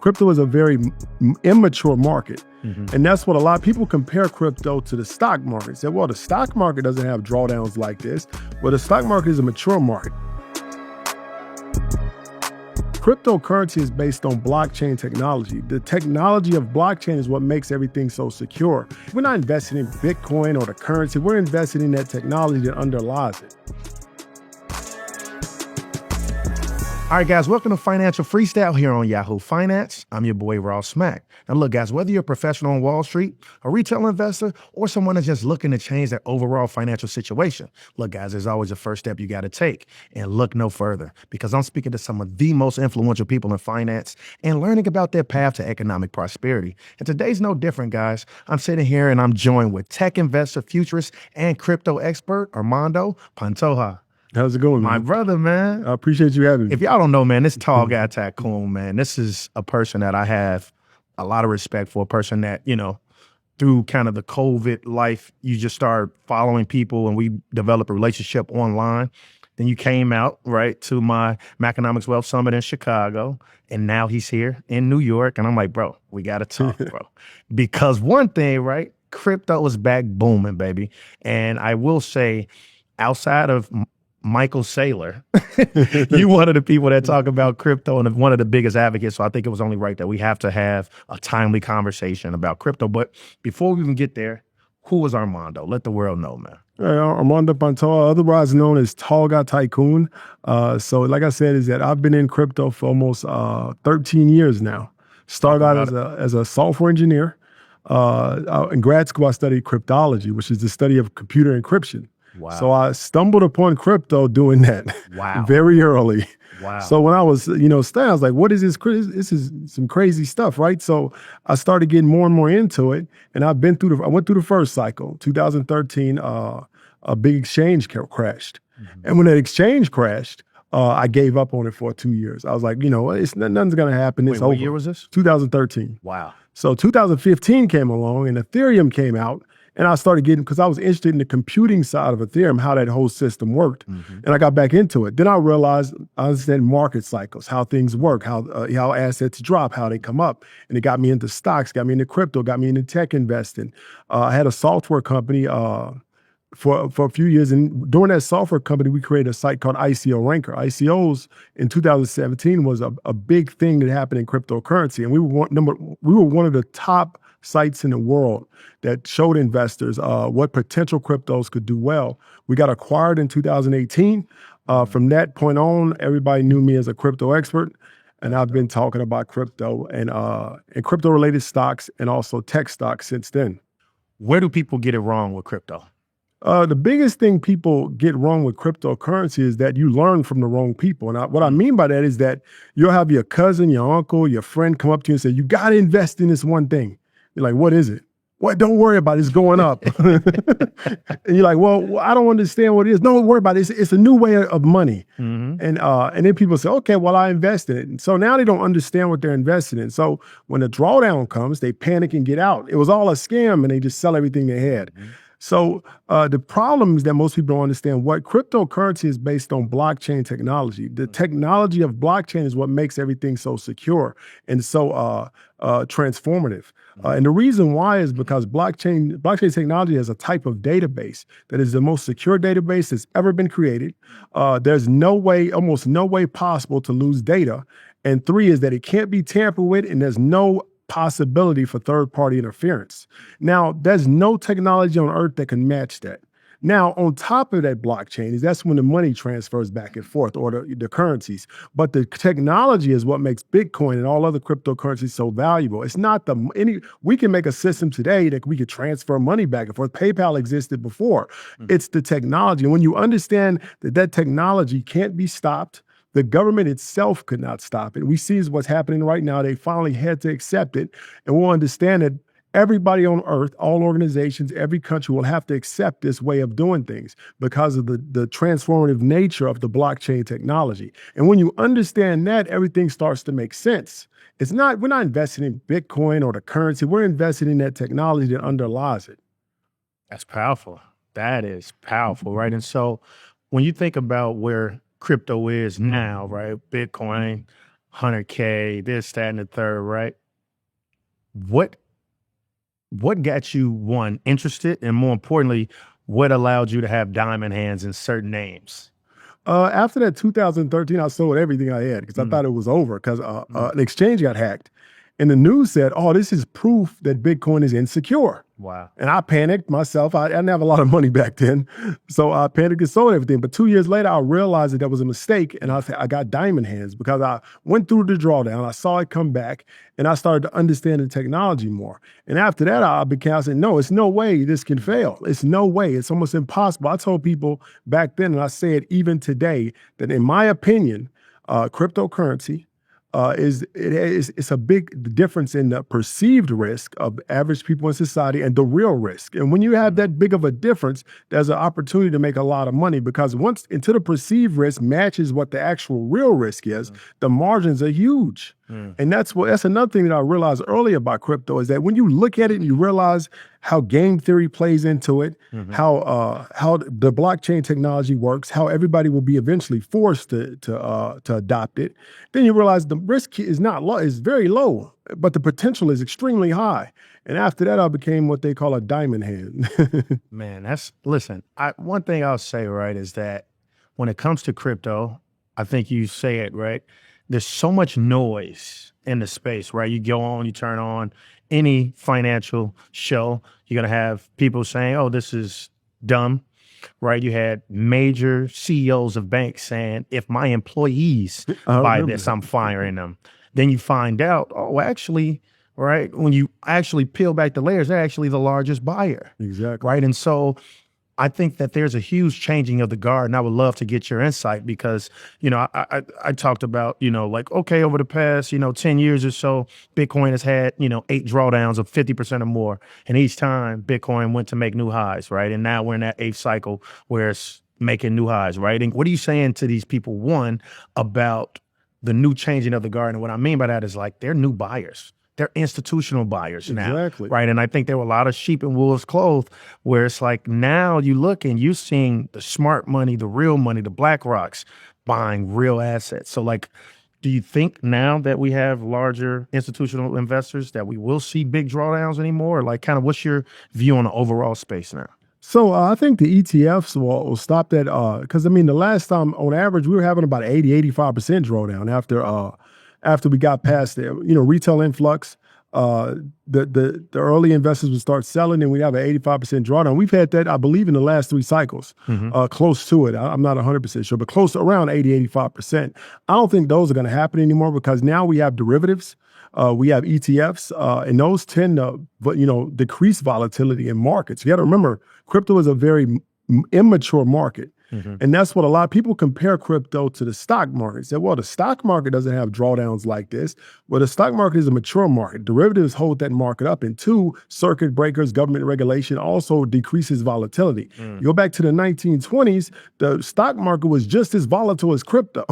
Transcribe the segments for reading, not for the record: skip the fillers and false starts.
Crypto is a very immature market. And that's what a lot of people compare crypto to the stock market. Say, well, the stock market doesn't have drawdowns like this. Well, the stock market is a mature market. Cryptocurrency is based on blockchain technology. The technology of blockchain is what makes everything so secure. We're not investing in Bitcoin or the currency. We're investing in that technology that underlies it. All right, guys, welcome to Financial Freestyle here on Yahoo Finance. I'm your boy, Ross Smack. Now, look, guys, whether you're a professional on Wall Street, a retail investor, or someone that's just looking to change their overall financial situation, look, guys, there's always a first step you got to take, and look no further, because I'm speaking to some of the most influential people in finance and learning about their path to economic prosperity. And today's no different, guys. I'm sitting here and I'm joined with tech investor, futurist, and crypto expert, Armando Pantoja. How's it going, man? My brother, man. I appreciate you having me. If y'all don't know, man, this tall guy tycoon, man, this is a person that I have a lot of respect for, a person that, you know, through kind of the COVID life, you just start following people and we develop a relationship online. Then you came out, right, to my Maconomics Wealth Summit in Chicago, and now he's here in New York. And I'm like, bro, we got to talk, bro. Because one thing, right, crypto is back booming, baby. And I will say, outside of Michael Saylor, you one of the people that talk about crypto and one of the biggest advocates. So I think it was only right that we have to have a timely conversation about crypto. But before we even get there, who is Armando? Let the world know, man. Armando Pantoja, otherwise known as Tall Guy Tycoon. So like I said, is that I've been in crypto for almost 13 years now. Started out as a software engineer. In grad school, I studied cryptology, which is the study of computer encryption. Wow. So I stumbled upon crypto doing that. Wow. Very early. Wow. So when I was, studying, I was like, what is this? This is some crazy stuff, right? So I started getting more and more into it. And I went through the first cycle, 2013, a big exchange crashed. And when that exchange crashed, I gave up on it for 2 years. I was like, nothing's going to happen. It's over. What year was this? 2013. Wow. So 2015 came along and Ethereum came out. And I started because I was interested in the computing side of Ethereum, how that whole system worked. And I got back into it. Then I realized I understand market cycles, how things work, how assets drop, how they come up. And it got me into stocks, got me into crypto, got me into tech investing. I had a software company for a few years. And during that software company, we created a site called ICO Ranker. ICOs in 2017 was a big thing that happened in cryptocurrency. And we were one of the top sites in the world that showed investors what potential cryptos could do well. We got acquired in 2018. From that point on, everybody knew me as a crypto expert. And I've been talking about crypto and crypto-related stocks and also tech stocks since then. Where do people get it wrong with crypto? The biggest thing people get wrong with cryptocurrency is that you learn from the wrong people. And what I mean by that is that you'll have your cousin, your uncle, your friend come up to you and say, you got to invest in this one thing. You're like, what is it? What? Don't worry about it. It's going up. And you're like, well, I don't understand what it is. Don't worry about it. It's a new way of money. And then people say, okay, well, I invest in it. And so now they don't understand what they're investing in. So when the drawdown comes, they panic and get out. It was all a scam and they just sell everything they had. So the problem is that most people don't understand what cryptocurrency is based on blockchain technology. The technology of blockchain is what makes everything so secure and so transformative. And the reason why is because blockchain technology has a type of database that is the most secure database that's ever been created. There's almost no way possible to lose data. And 3 is that it can't be tampered with and there's no possibility for third-party interference. Now, there's no technology on earth that can match that. Now, on top of that blockchain, that's when the money transfers back and forth, or the currencies. But the technology is what makes Bitcoin and all other cryptocurrencies so valuable. It's not we can make a system today that we could transfer money back and forth. PayPal existed before. It's the technology. And when you understand that technology can't be stopped, the government itself could not stop it. We see what's happening right now. They finally had to accept it. And we'll understand that everybody on earth, all organizations, every country will have to accept this way of doing things because of the transformative nature of the blockchain technology. And when you understand that, everything starts to make sense. We're not investing in Bitcoin or the currency. We're investing in that technology that underlies it. That's powerful. That is powerful, right? And so when you think about where crypto is now, right? Bitcoin, 100K, this, that, and the third, right? What got you, one, interested, and more importantly, what allowed you to have diamond hands in certain names? After that 2013, I sold everything I had because I thought it was over because the exchange got hacked. And the news said, oh, this is proof that Bitcoin is insecure. Wow. And I panicked myself. I didn't have a lot of money back then. So I panicked and sold everything. But 2 years later, I realized that was a mistake. And I got diamond hands because I went through the drawdown. I saw it come back and I started to understand the technology more. And after that, I said, no, it's no way this can fail. It's no way. It's almost impossible. I told people back then, and I say it even today, that in my opinion, cryptocurrency, it's a big difference in the perceived risk of average people in society and the real risk. And when you have that big of a difference, there's an opportunity to make a lot of money because once until the perceived risk matches what the actual real risk is, the margins are huge. And that's another thing that I realized earlier about crypto is that when you look at it and you realize how game theory plays into it, how the blockchain technology works, how everybody will be eventually forced to adopt it, then you realize the risk is not low, is very low, but the potential is extremely high. And after that, I became what they call a diamond hand. Man, listen, one thing I'll say, right, is that when it comes to crypto, I think you say it, right? There's so much noise in the space, right? You go on, you turn on any financial show, you're going to have people saying, oh, this is dumb, right? You had major CEOs of banks saying, if my employees buy this, I'm firing them. Then you find out, oh, actually, right, when you actually peel back the layers, they're actually the largest buyer. Exactly. Right. And so I think that there's a huge changing of the guard, and I would love to get your insight because, I talked about, like, okay, over the past, 10 years or so, Bitcoin has had, 8 drawdowns of 50% or more. And each time Bitcoin went to make new highs, right? And now we're in that 8th cycle where it's making new highs, right? And what are you saying to these people, one, about the new changing of the guard? And what I mean by that is like they're new buyers. They're institutional buyers now, Exactly. right? And I think there were a lot of sheep in wolves' clothing where it's like now you look and you're seeing the smart money, the real money, the BlackRocks buying real assets. So like, do you think now that we have larger institutional investors that we will see big drawdowns anymore? Or like kind of what's your view on the overall space now? So I think the ETFs will stop that because, the last time on average, we were having about 85% drawdown after we got past the retail influx. The early investors would start selling and we have an 85% drawdown. We've had that, I believe, in the last 3 cycles, close to it. I'm not 100% sure, but close to around 85%. I don't think those are going to happen anymore because now we have derivatives. We have ETFs, and those tend to, decrease volatility in markets. You got to remember, crypto is a very immature market. And that's what a lot of people compare crypto to the stock market. Say, well, the stock market doesn't have drawdowns like this. Well, the stock market is a mature market. Derivatives hold that market up. And 2, circuit breakers, government regulation also decreases volatility. You go back to the 1920s, the stock market was just as volatile as crypto.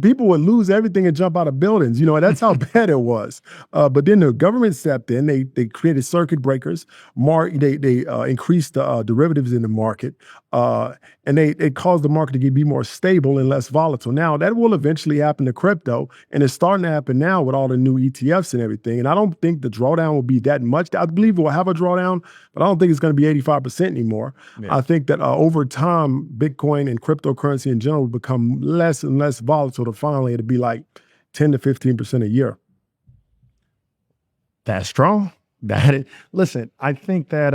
People would lose everything and jump out of buildings. That's how bad it was. But then the government stepped in. They created circuit breakers. They increased the derivatives in the market. And they caused the market to be more stable and less volatile. Now, that will eventually happen to crypto, and it's starting to happen now with all the new ETFs and everything. And I don't think the drawdown will be that much. I believe we'll have a drawdown, but I don't think it's going to be 85% anymore. Yeah. I think that over time, Bitcoin and cryptocurrency in general will become less and less volatile to finally it'll be like 10 to 15% a year. That's strong. Listen, I think that,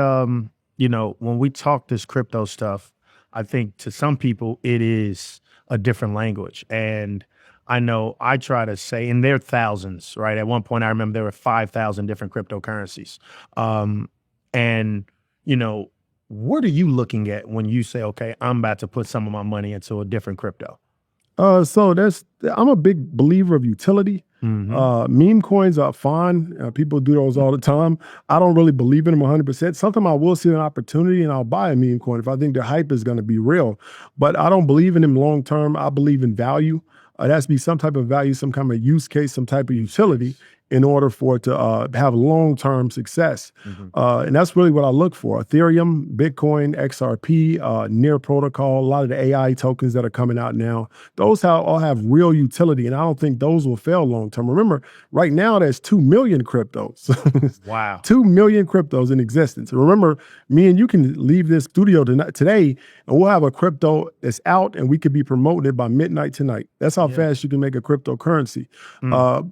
when we talk this crypto stuff, I think to some people it is a different language. And I know I try to say, and there are thousands, right? At one point, I remember there were 5,000 different cryptocurrencies. And, what are you looking at when you say, okay, I'm about to put some of my money into a different crypto? I'm a big believer of utility. Meme coins are fine. People do those all the time. I don't really believe in them 100%. Sometimes I will see an opportunity and I'll buy a meme coin if I think the hype is going to be real. But I don't believe in them long term. I believe in value. It has to be some type of value, some kind of use case, some type of utility. in order for it to have long-term success. And that's really what I look for. Ethereum, Bitcoin, XRP, Near Protocol, a lot of the AI tokens that are coming out now, those all have real utility, and I don't think those will fail long-term. Remember, right now there's 2 million cryptos. Wow. 2 million cryptos in existence. And remember, me and you can leave this studio today, and we'll have a crypto that's out, and we could be promoting it by midnight tonight. That's how fast you can make a cryptocurrency.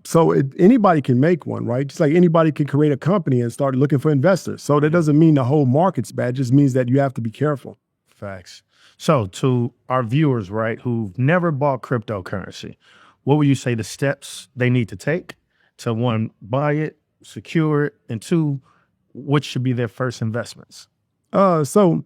So anybody can make one, right? Just like anybody can create a company and start looking for investors. So that doesn't mean the whole market's bad. It just means that you have to be careful. Facts. So to our viewers, right, who've never bought cryptocurrency, what would you say the steps they need to take to, one, buy it, secure it, and two, what should be their first investments? So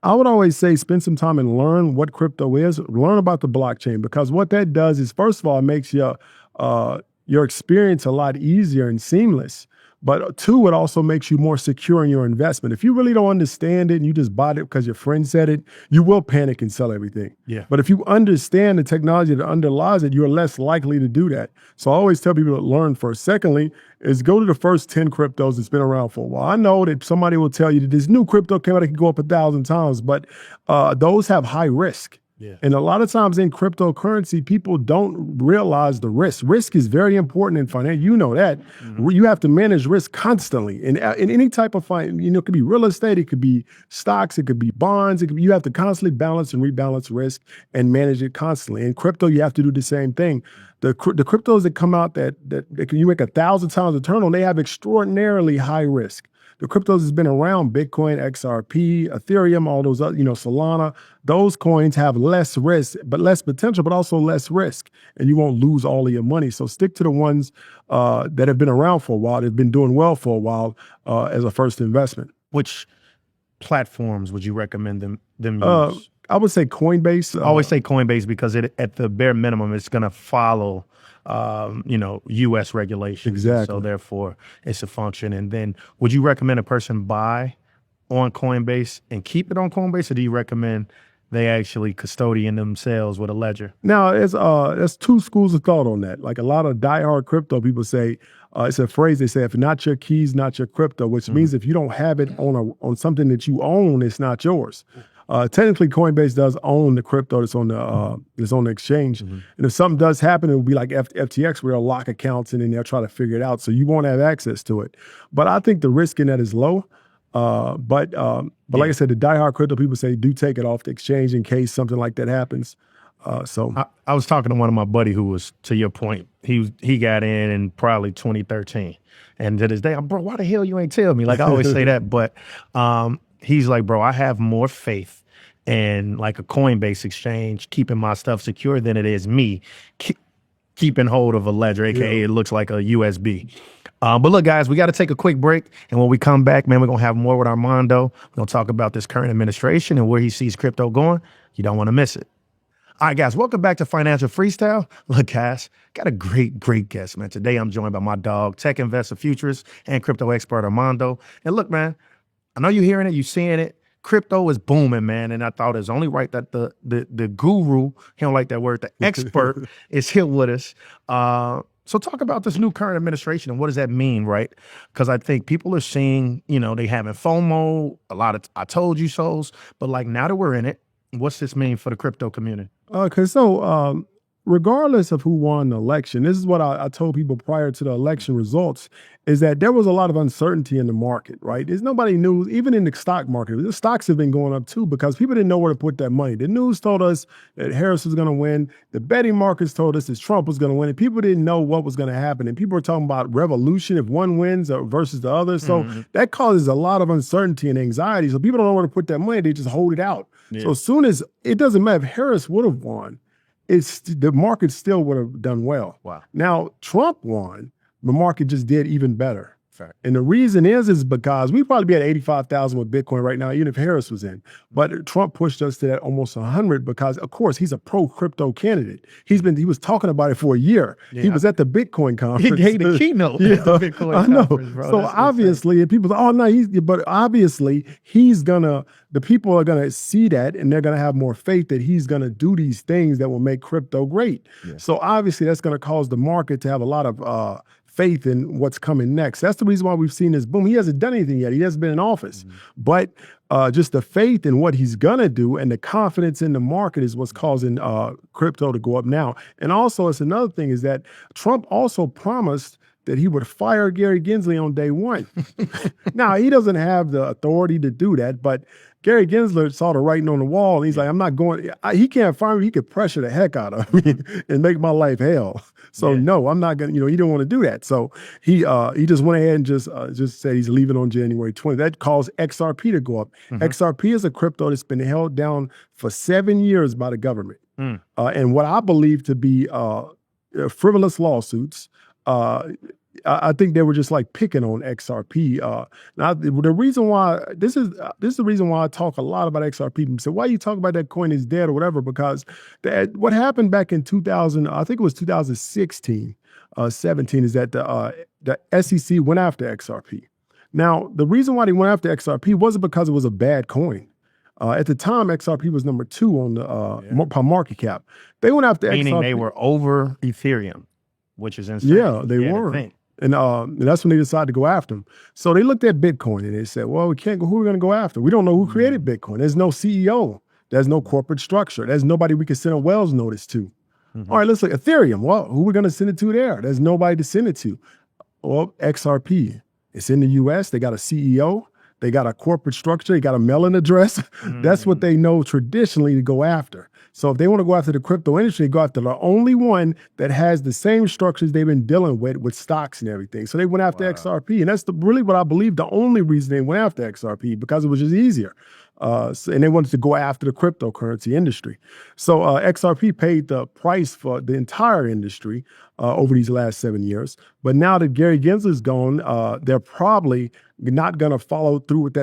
I would always say spend some time and learn what crypto is, learn about the blockchain, because what that does is, first of all, it makes your experience a lot easier and seamless. But two, it also makes you more secure in your investment. If you really don't understand it and you just bought it because your friend said it, you will panic and sell everything. Yeah. But if you understand the technology that underlies it, you're less likely to do that. So I always tell people to learn first. Secondly, is go to the first 10 cryptos that's been around for a while. I know that somebody will tell you that this new crypto came out that can go up 1,000 times, but those have high risk. Yeah. And a lot of times in cryptocurrency, people don't realize the risk. Risk is very important in finance. You know that. You have to manage risk constantly. In any type of finance, it could be real estate, it could be stocks, it could be bonds. You have to constantly balance and rebalance risk and manage it constantly. In crypto, you have to do the same thing. The cryptos that come out that you make 1,000 times return on, they have extraordinarily high risk. The cryptos has been around, Bitcoin, XRP, Ethereum, all those other, Solana. Those coins have less risk, but less potential, but also less risk. And you won't lose all of your money. So stick to the ones that have been around for a while, that have been doing well for a while as a first investment. Which platforms would you recommend them use? I would say Coinbase. I always say Coinbase because at the bare minimum, it's going to follow U.S. regulations. Exactly. So therefore, it's a function. And then, would you recommend a person buy on Coinbase and keep it on Coinbase, or do you recommend they actually custodian themselves with a ledger? Now, there's two schools of thought on that. Like a lot of diehard crypto people say, it's a phrase they say, if not your keys, not your crypto, which means if you don't have it on something that you own, it's not yours. Technically, Coinbase does own the crypto that's on the exchange. And if something does happen, it will be like FTX, where they'll lock accounts and then they'll try to figure it out. So you won't have access to it. But I think the risk in that is low. But like I said, the diehard crypto people say do take it off the exchange in case something like that happens. I was talking to one of my buddy who was, to your point, he got in probably 2013. And to this day, bro, why the hell you ain't tell me? Like I always say that. But he's like, bro, I have more faith in like a Coinbase exchange keeping my stuff secure than it is me keeping hold of a ledger, aka it looks like a USB. But look, guys, we got to take a quick break. And when we come back, man, we're going to have more with Armando. We're going to talk about this current administration and where he sees crypto going. You don't want to miss it. All right, guys, welcome back to Financial Freestyle. Look, guys, got a great guest, man. Today, I'm joined by my dog, tech investor, futurist, and crypto expert, Armando. And look, man, I know you're hearing it, you're seeing it. Crypto is booming, man. And I thought it's only right that the guru, he don't like that word, the expert is here with us. So talk about this new current administration and what does that mean, right? Because I think people are seeing, they having FOMO, a lot of I told you so's, but like now that we're in it, what's this mean for the crypto community? Regardless of who won the election, this is what I told people prior to the election results, is that there was a lot of uncertainty in the market, right? There's nobody knew, even in the stock market, the stocks have been going up too because people didn't know where to put that money. The news told us that Harris was going to win. The betting markets told us that Trump was going to win. And people didn't know what was going to happen. And people were talking about revolution if one wins versus the other. So that causes a lot of uncertainty and anxiety. So people don't know where to put that money. They just hold it out. Yeah. So as soon as, it doesn't matter if Harris would have won, the market still would have done well. Wow. Now, Trump won, the market just did even better. Fair. And the reason is because we'd probably be at 85,000 with Bitcoin right now, even if Harris was in. But Trump pushed us to that almost 100 because, of course, he's a pro-crypto candidate. He was talking about it for a year. Yeah. He was at the Bitcoin conference. He gave the keynote at the Bitcoin conference, bro. So obviously, and people say, oh, no, but obviously, the people are going to see that and they're going to have more faith that he's going to do these things that will make crypto great. Yeah. So obviously, that's going to cause the market to have a lot of faith in what's coming next. That's the reason why we've seen this boom. He hasn't done anything yet. He hasn't been in office. But just the faith in what he's going to do and the confidence in the market is what's causing crypto to go up now. And also, it's another thing is that Trump also promised that he would fire Gary Gensler on day one. Now, he doesn't have the authority to do that, but Gary Gensler saw the writing on the wall, and he's like, I'm not going, he can't fire me. He could pressure the heck out of me and make my life hell. So no, I'm not going to, he didn't want to do that. So he just went ahead and just said he's leaving on January 20th. That caused XRP to go up. XRP is a crypto that's been held down for 7 years by the government. And what I believe to be frivolous lawsuits, I think they were just like picking on XRP. Now, the reason why this is the reason why I talk a lot about XRP. People say, "Why you talk about that coin is dead or whatever?" Because what happened back in 2000, I think it was 2016, 17, is that the SEC went after XRP. Now, the reason why they went after XRP wasn't because it was a bad coin. At the time, XRP was number 2 on the per market cap. They went after meaning XRP. They were over Ethereum, which is insane. Yeah, they were. And that's when they decided to go after him. So they looked at Bitcoin and they said, well, we can't go, who are we going to go after? We don't know who created Bitcoin. There's no CEO. There's no corporate structure. There's nobody we can send a Wells notice to. All right, let's look. Ethereum. Well, who are we going to send it to there? There's nobody to send it to. Well, XRP. It's in the US. They got a CEO. They got a corporate structure. They got a mailing address. That's what they know traditionally to go after. So if they want to go after the crypto industry, they go after the only one that has the same structures they've been dealing with stocks and everything. So they went after XRP. And that's really what I believe the only reason they went after XRP, because it was just easier. And they wanted to go after the cryptocurrency industry. So XRP paid the price for the entire industry over these last 7 years. But now that Gary Gensler's gone, they're probably not going to follow through with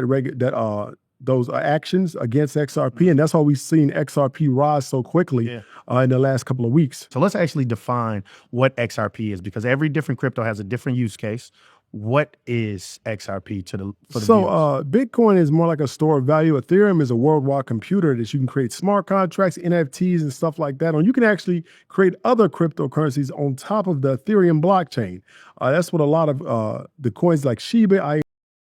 those actions against XRP. And that's why we've seen XRP rise so quickly in the last couple of weeks. So let's actually define what XRP is, because every different crypto has a different use case. What is XRP for the viewers? Bitcoin is more like a store of value. Ethereum is a worldwide computer that you can create smart contracts, NFTs, and stuff like that on. You can actually create other cryptocurrencies on top of the Ethereum blockchain. That's what a lot of the coins like Shiba,